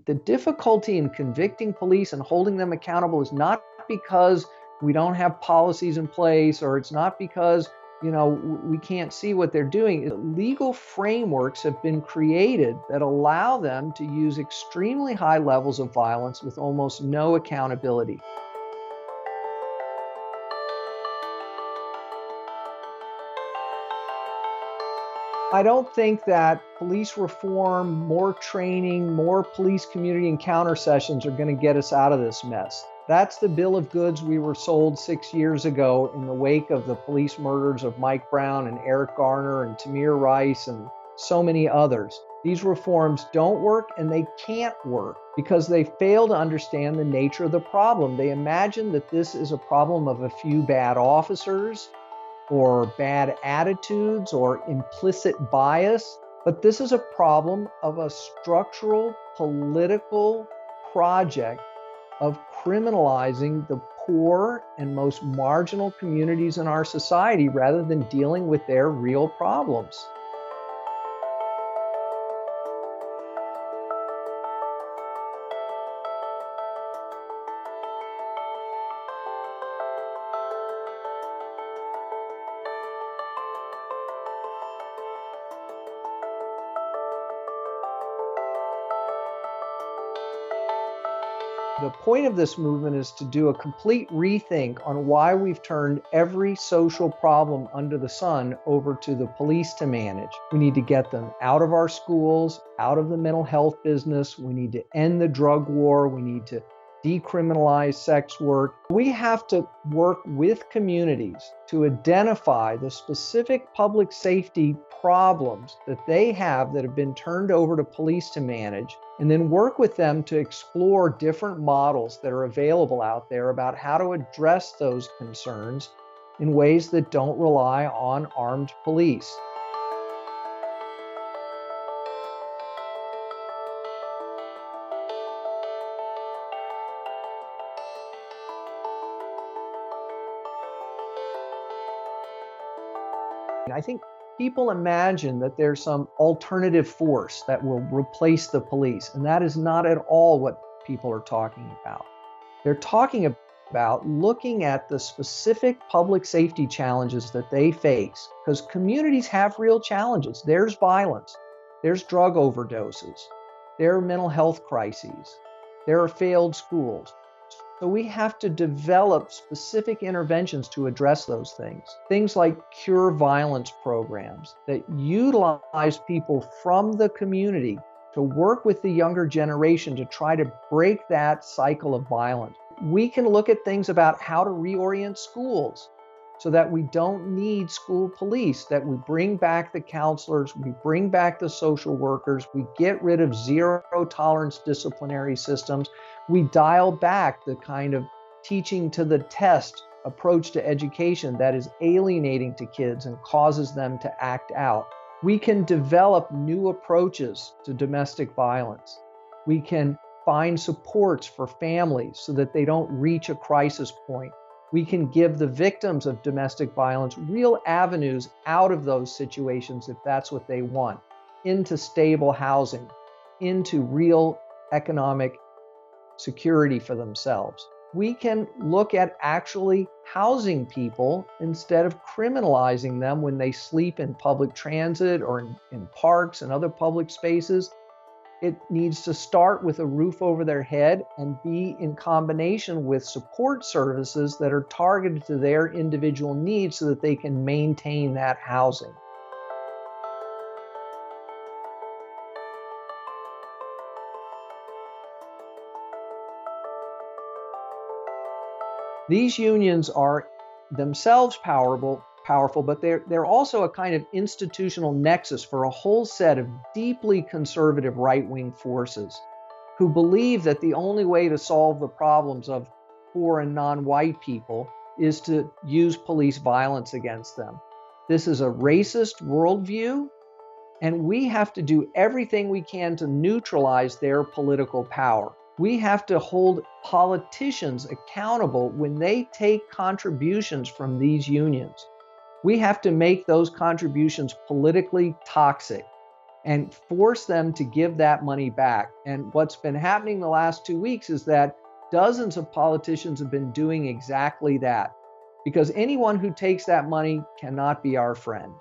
The difficulty in convicting police and holding them accountable is not because we don't have policies in place, or it's not because we can't see what they're doing. Legal frameworks have been created that allow them to use extremely high levels of violence with almost no accountability. I don't think that police reform, more training, more police community encounter sessions are going to get us out of this mess. That's the bill of goods we were sold 6 years ago in the wake of the police murders of Mike Brown and Eric Garner and Tamir Rice and so many others. These reforms don't work, and they can't work because they fail to understand the nature of the problem. They imagine that this is a problem of a few bad officers or bad attitudes or implicit bias, but this is a problem of a structural political project of criminalizing the poor and most marginal communities in our society rather than dealing with their real problems. The point of this movement is to do a complete rethink on why we've turned every social problem under the sun over to the police to manage. We need to get them out of our schools, out of the mental health business. We need to end the drug war. We need to decriminalize sex work. We have to work with communities to identify the specific public safety problems that they have that have been turned over to police to manage, and then work with them to explore different models that are available out there about how to address those concerns in ways that don't rely on armed police. I think people imagine that there's some alternative force that will replace the police, and that is not at all what people are talking about. They're talking about looking at the specific public safety challenges that they face, because communities have real challenges. There's violence, there's drug overdoses, there are mental health crises, there are failed schools. So we have to develop specific interventions to address those things. Things like cure violence programs that utilize people from the community to work with the younger generation to try to break that cycle of violence. We can look at things about how to reorient schools so that we don't need school police, that we bring back the counselors, we bring back the social workers, we get rid of zero tolerance disciplinary systems, we dial back the kind of teaching to the test approach to education that is alienating to kids and causes them to act out. We can develop new approaches to domestic violence. We can find supports for families so that they don't reach a crisis point. We can give the victims of domestic violence real avenues out of those situations if that's what they want, into stable housing, into real economic security for themselves. We can look at actually housing people instead of criminalizing them when they sleep in public transit or in parks and other public spaces. It needs to start with a roof over their head and be in combination with support services that are targeted to their individual needs so that they can maintain that housing. These unions are themselves powerful, but they're also a kind of institutional nexus for a whole set of deeply conservative right-wing forces who believe that the only way to solve the problems of poor and non-white people is to use police violence against them. This is a racist worldview, and we have to do everything we can to neutralize their political power. We have to hold politicians accountable when they take contributions from these unions. We have to make those contributions politically toxic. and force them to give that money back. And what's been happening the last 2 weeks is that dozens of politicians have been doing exactly that, because anyone who takes that money cannot be our friend.